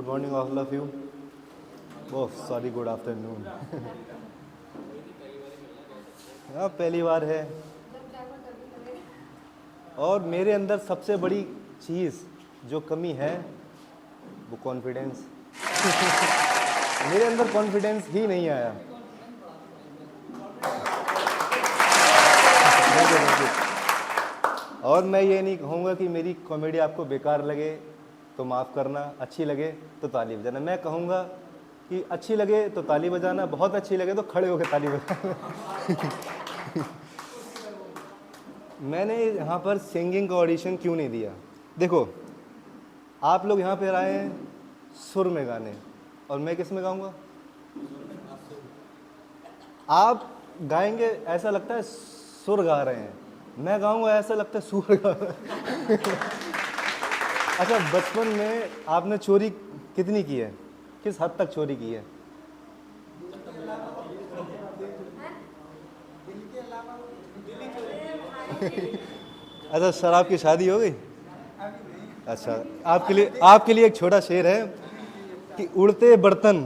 Good morning, all of you. Oh, sorry, good afternoon. हाँ, पहली बार है। और मेरे अंदर सबसे बड़ी चीज़ जो कमी है वो कॉन्फिडेंस। मेरे अंदर कॉन्फिडेंस ही नहीं आया। और मैं ये नहीं कहूँगा कि मेरी कॉमेडी आपको बेकार लगे तो माफ़ करना, अच्छी लगे तो ताली बजाना। मैं कहूँगा कि अच्छी लगे तो ताली बजाना, बहुत अच्छी लगे तो खड़े होकर ताली बजाना। मैंने यहाँ पर सिंगिंग का ऑडिशन क्यों नहीं दिया? देखो, आप लोग यहाँ पर आए हैं सुर में गाने, और मैं किस में गाऊँगा? आप गाएंगे ऐसा लगता है सुर गा रहे हैं, मैं गाऊंगा ऐसा लगता है सुर गा रहे हैं। अच्छा, बचपन में आपने चोरी कितनी की है? किस हद तक चोरी की है? अच्छा, शराब की शादी हो गई? अच्छा, आपके लिए एक छोटा शेर है कि उड़ते बर्तन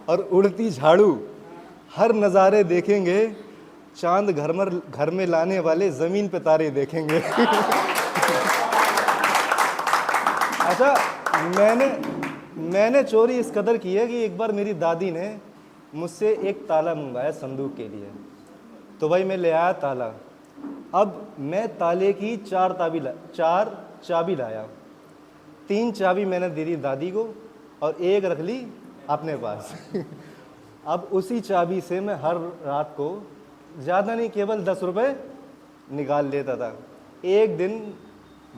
और उड़ती झाड़ू, हर नज़ारे देखेंगे, चांद घर में लाने वाले ज़मीन पे तारे देखेंगे। अच्छा, मैंने चोरी इस कदर की है कि एक बार मेरी दादी ने मुझसे एक ताला मंगवाया संदूक के लिए, तो भाई मैं ले आया ताला। अब मैं ताले की चार चाबी लाया। 3 चाबी मैंने दे दी दादी को और एक रख ली अपने पास। अब उसी चाबी से मैं हर रात को ज़्यादा नहीं, केवल 10 रुपये निकाल लेता था। एक दिन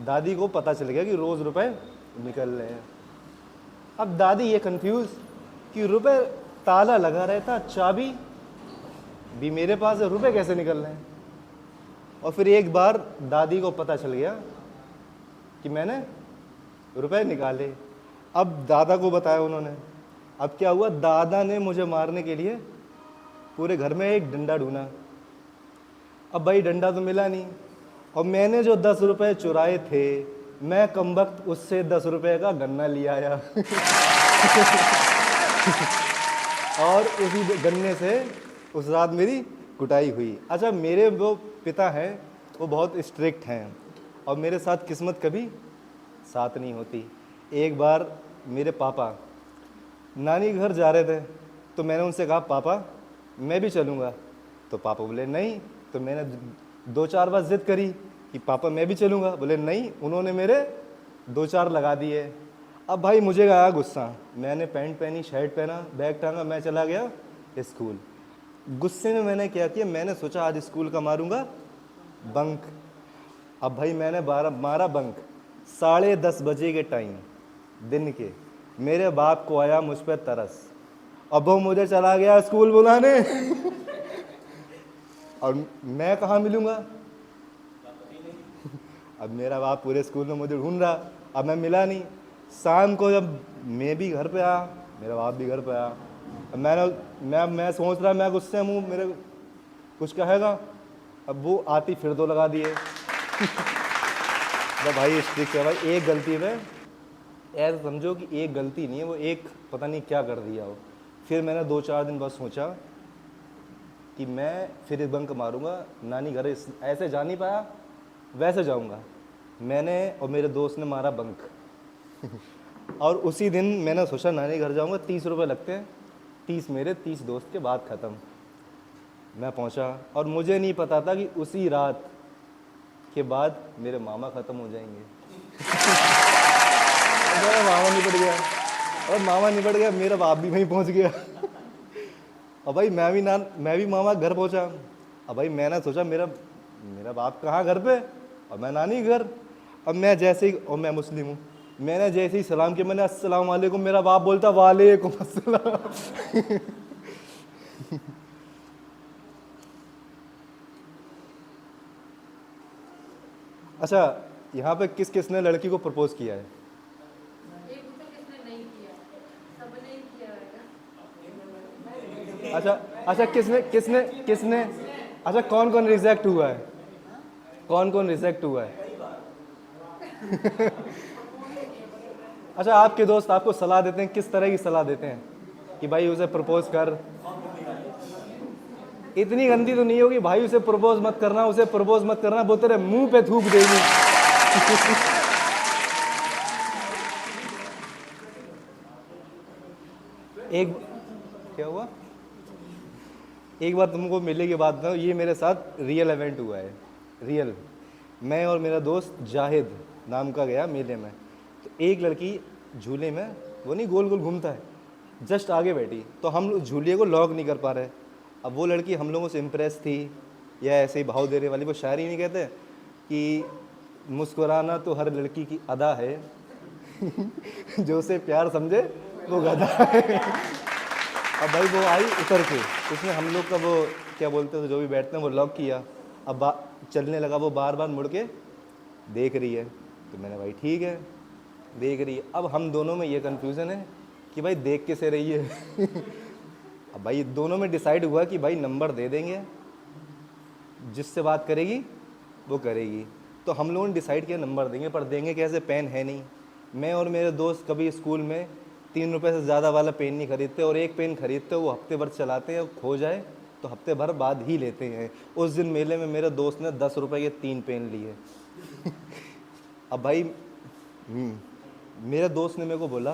दादी को पता चल गया कि रोज़ रुपए निकल रहे हैं। अब दादी ये कंफ्यूज कि रुपए ताला लगा रहता, चाबी भी मेरे पास है, रुपए कैसे निकल रहे हैं? और फिर एक बार दादी को पता चल गया कि मैंने रुपए निकाले। अब दादा को बताया उन्होंने। अब क्या हुआ, दादा ने मुझे मारने के लिए पूरे घर में एक डंडा ढूंढा। अब भाई डंडा तो मिला नहीं, और मैंने जो 10 रुपये चुराए थे, मैं कमबख्त उससे 10 रुपये का गन्ना ले आया। और उसी गन्ने से उस रात मेरी कुटाई हुई। अच्छा, मेरे वो पिता हैं वो बहुत स्ट्रिक्ट हैं, और मेरे साथ किस्मत कभी साथ नहीं होती। एक बार मेरे पापा नानी घर जा रहे थे, तो मैंने उनसे कहा पापा मैं भी चलूँगा, तो पापा बोले नहीं। तो मैंने 2-4 बार जिद करी कि पापा मैं भी चलूँगा, बोले नहीं। उन्होंने मेरे 2-4 लगा दिए। अब भाई मुझे आया गुस्सा, मैंने पैंट पहनी, शर्ट पहना, बैग टांगा, मैं चला गया स्कूल। गुस्से में मैंने क्या किया, मैंने सोचा आज स्कूल का मारूंगा बंक। अब भाई मैंने मारा बंक 10:30 बजे के टाइम दिन के। मेरे बाप को आया मुझ पर तरस, अब वो मुझे चला गया स्कूल बुलाने। और मैं कहाँ मिलूँगा? अब मेरा बाप पूरे स्कूल में मुझे ढूंढ रहा, अब मैं मिला नहीं। शाम को जब मैं भी घर पे आया, मेरा बाप भी घर पे आया। अब मैं सोच रहा मैं गुस्से में हूँ, मेरे कुछ कहेगा। अब वो आती फिर 2 लगा दिए। तो भाई स्ट्रिक्ट है भाई, एक गलती में ऐसा समझो कि एक गलती नहीं है, वो एक पता नहीं क्या कर दिया हो। फिर मैंने 2-4 दिन बाद सोचा कि मैं फिर बंक मारूंगा, नानी घर ऐसे जा नहीं पाया वैसे जाऊंगा। मैंने और मेरे दोस्त ने मारा बंक। और उसी दिन मैंने सोचा नानी घर जाऊंगा, 30 रुपये लगते हैं, 30 मेरे 30 दोस्त के बाद ख़त्म। मैं पहुंचा और मुझे नहीं पता था कि उसी रात के बाद मेरे मामा ख़त्म हो जाएंगे। मेरा मामा निपट गया, और मामा निपट गया, मेरा बाप भी वहीं पहुंच गया। अब भाई मैं भी मामा घर पहुंचा। अब भाई मैंने सोचा मेरा बाप कहाँ घर पे, और मैं नानी घर। अब मैं जैसे ही, और मैं मुस्लिम हूँ, मैंने जैसे ही सलाम किया, मैंने अस्सलाम वालेकुम, मेरा बाप बोलता वालेकुम अस्सलाम। अच्छा, यहाँ पे किस किसने लड़की को प्रपोज किया है? अच्छा, किसने अच्छा, कौन रिजेक्ट हुआ है? कौन रिजेक्ट हुआ है? अच्छा, आपके दोस्त आपको सलाह देते हैं, किस तरह की सलाह देते हैं कि भाई उसे प्रपोज कर? इतनी गंदी तो नहीं होगी भाई, उसे प्रपोज मत करना, उसे प्रपोज मत करना, वो तेरे मुंह पे थूक देगी। एक क्या हुआ, एक बार तुमको मिलने के बाद ना, ये मेरे साथ रियल इवेंट हुआ है, रियल। मैं और मेरा दोस्त जाहिद नाम का गया मेले में, तो एक लड़की झूले में, वो नहीं गोल गोल घूमता है, जस्ट आगे बैठी, तो हम लोग झूले को लॉक नहीं कर पा रहे। अब वो लड़की हम लोगों से इम्प्रेस थी, या ऐसे ही भाव देने वाली, वो शायरी नहीं कहते कि मुस्कुराना तो हर लड़की की अदा है, जो उसे प्यार समझे वो गधा है। अब भाई वो आई उतर के, उसने हम लोग का वो क्या बोलते थे जो भी बैठते हैं वो लॉक किया। अब चलने लगा, वो बार बार मुड़ के देख रही है, तो मैंने भाई ठीक है देख रही है। अब हम दोनों में ये कन्फ्यूज़न है कि भाई देख कैसे रही है। अब भाई दोनों में डिसाइड हुआ कि भाई नंबर दे देंगे, जिससे बात करेगी वो करेगी। तो हम लोगों ने डिसाइड किया नंबर देंगे, पर देंगे कैसे, पेन है नहीं। मैं और मेरे दोस्त कभी स्कूल में 3 रुपये से ज़्यादा वाला पेन नहीं खरीदते, और एक पेन खरीदते वो हफ्ते भर चलाते हैं, खो जाए तो हफ्ते भर बाद ही लेते हैं। उस दिन मेले में मेरे दोस्त ने 10 रुपये के 3 पेन लिए। अब भाई मेरे दोस्त ने मेरे को बोला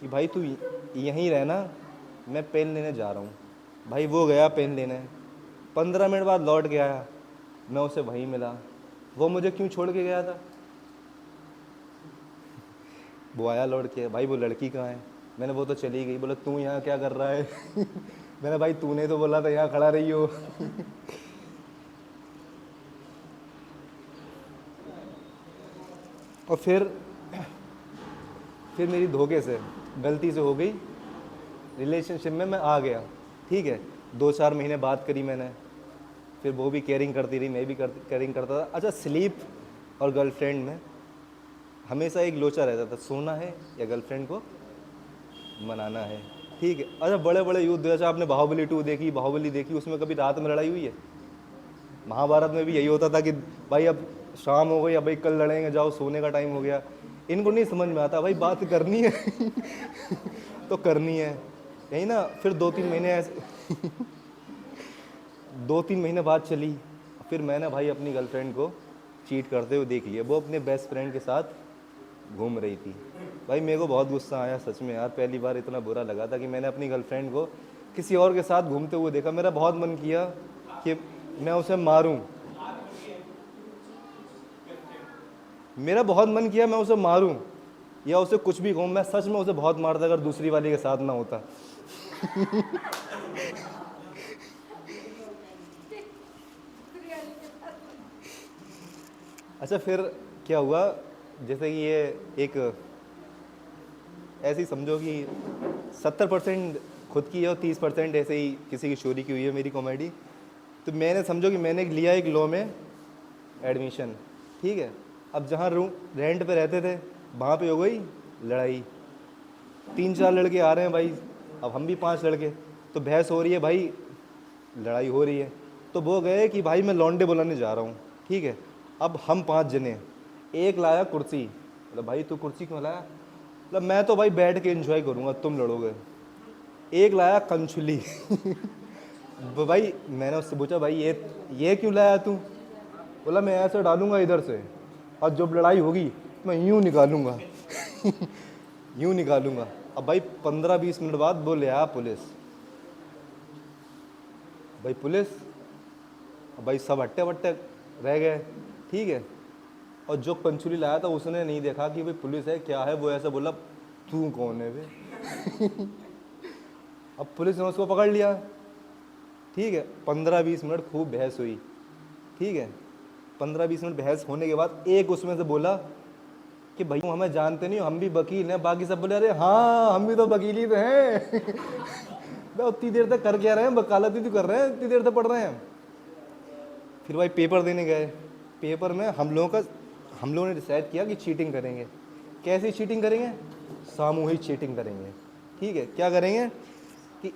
कि भाई तू यहीं रहना, मैं पेन लेने जा रहा हूँ। भाई वो गया पेन लेने, 15 मिनट बाद लौट के आया, मैं उसे वहीं मिला। वो मुझे क्यों छोड़ के गया था? वो आया लौट के, भाई वो लड़की कहाँ है? मैंने वो तो चली गई। बोला तू यहाँ क्या कर रहा है? मैंने भाई तूने तो बोला था यहाँ खड़ा रही हो। और फिर मेरी धोखे से गलती से हो गई, रिलेशनशिप में मैं आ गया, ठीक है। 2-4 महीने बात करी मैंने, फिर वो भी केयरिंग करती रही, मैं भी केयरिंग करता था। अच्छा, स्लीप और गर्लफ्रेंड में हमेशा एक लोचा रहता था, सोना है या गर्लफ्रेंड को मनाना है, ठीक है। अच्छा, बड़े बड़े युद्ध, जैसे आपने बाहुबली 2 देखी, बाहुबली देखी, उसमें कभी रात में लड़ाई हुई है? महाभारत में भी यही होता था कि भाई अब शाम हो गई, अब भाई कल लड़ेंगे, जाओ सोने का टाइम हो गया। इनको नहीं समझ में आता भाई बात करनी है तो करनी है, यही ना। फिर 2-3 महीने ऐसे 2-3 महीने बाद चली, फिर मैंने भाई अपनी गर्लफ्रेंड को चीट करते हुए देख लिया। वो अपने बेस्ट फ्रेंड के साथ घूम रही थी। भाई मेरे को बहुत गुस्सा आया सच में यार, पहली बार इतना बुरा लगा था कि मैंने अपनी गर्लफ्रेंड को किसी और के साथ घूमते हुए देखा। मेरा बहुत मन किया कि मैं उसे मारूं, मेरा बहुत मन किया मैं उसे मारूं या उसे कुछ भी कहूं। मैं सच में उसे बहुत मारता अगर दूसरी वाली के साथ ना होता। अच्छा, फिर क्या हुआ, जैसे कि ये एक ऐसे ही समझो कि 70% खुद की है और 30% ऐसे ही किसी की चोरी की हुई है मेरी कॉमेडी। तो मैंने समझो कि मैंने लिया एक लॉ में एडमिशन, ठीक है। अब जहाँ रेंट पे रहते थे वहाँ पे हो गई लड़ाई, 3-4 लड़के आ रहे हैं भाई, अब हम भी 5 लड़के, तो बहस हो रही है भाई, लड़ाई हो रही है। तो वो गए कि भाई मैं लौंडे बुलाने जा रहा हूँ, ठीक है। अब हम 5 जने, एक लाया कुर्सी, मतलब भाई तू कुर्सी क्यों लाया? मतलब मैं तो भाई बैठ के एंजॉय करूँगा, तुम लड़ोगे। एक लाया कंछुली भाई मैंने उससे पूछा भाई ये क्यों लाया तू? बोला मैं ऐसे डालूंगा इधर से, और जब लड़ाई होगी मैं यूँ निकालूंगा यूँ निकालूंगा। अब भाई 15-20 मिनट बाद वो ले आया पुलिस, भाई पुलिस, अब भाई सब हट्टे बट्टे रह गए, ठीक है। और जो कंछुली लाया था उसने नहीं देखा कि भाई पुलिस है क्या है, वो ऐसे बोला तू कौन है बे? अब पुलिस ने उसको पकड़ लिया, ठीक है। 15-20 मिनट खूब बहस हुई, ठीक है। 15-20 मिनट बहस होने के बाद एक उसमें से बोला कि भाई हमें जानते नहीं हो, हम भी वकील हैं। बाकी सब बोले अरे हाँ हम भी तो वकील ही तो हैं भाई उतनी देर तक कर क्या रहे हैं, वकालत ही तो कर रहे हैं, इतनी देर तक पढ़ रहे हैं। फिर भाई पेपर देने गए, पेपर में हम लोगों ने डिसाइड किया कि चीटिंग करेंगे। कैसी चीटिंग करेंगे? सामूहिक चीटिंग करेंगे, ठीक है। क्या करेंगे कि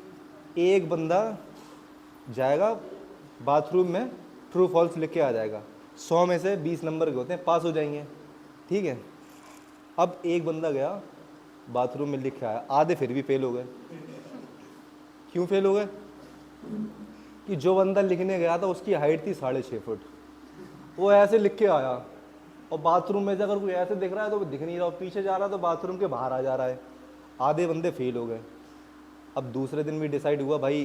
एक बंदा जाएगा बाथरूम में, ट्रू फॉल्स लिख के आ जाएगा, 100 में से 20 नंबर के होते हैं, पास हो जाएंगे, ठीक है। अब एक बंदा गया बाथरूम में लिख के आया, आधे फिर भी फेल हो गए। क्यों फेल हो गए? कि जो बंदा लिखने गया था उसकी हाइट थी 6.5 फुट, वो ऐसे लिख के आया, और बाथरूम में से अगर कोई ऐसे दिख रहा है तो वो दिख नहीं रहा, पीछे जा रहा है तो बाथरूम के बाहर आ जा रहा है। आधे बंदे फेल हो गए। अब दूसरे दिन भी डिसाइड हुआ भाई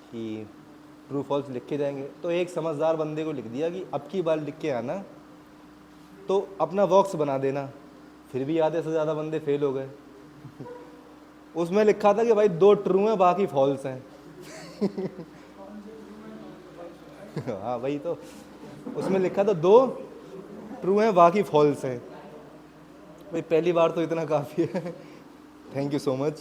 कि ट्रू फॉल्स लिख के जाएंगे, तो एक समझदार बंदे को लिख दिया कि अब की बार लिख के आना तो अपना बॉक्स बना देना। फिर भी आधे से ज़्यादा बंदे फेल हो गए। उसमें लिखा था कि भाई 2 ट्रू हैं बाकी फॉल्स हैं। हाँ भाई, तो उसमें लिखा था 2 ट्रू हैं बाकी फॉल्स हैं। भाई पहली बार तो इतना काफ़ी है। Thank you so much.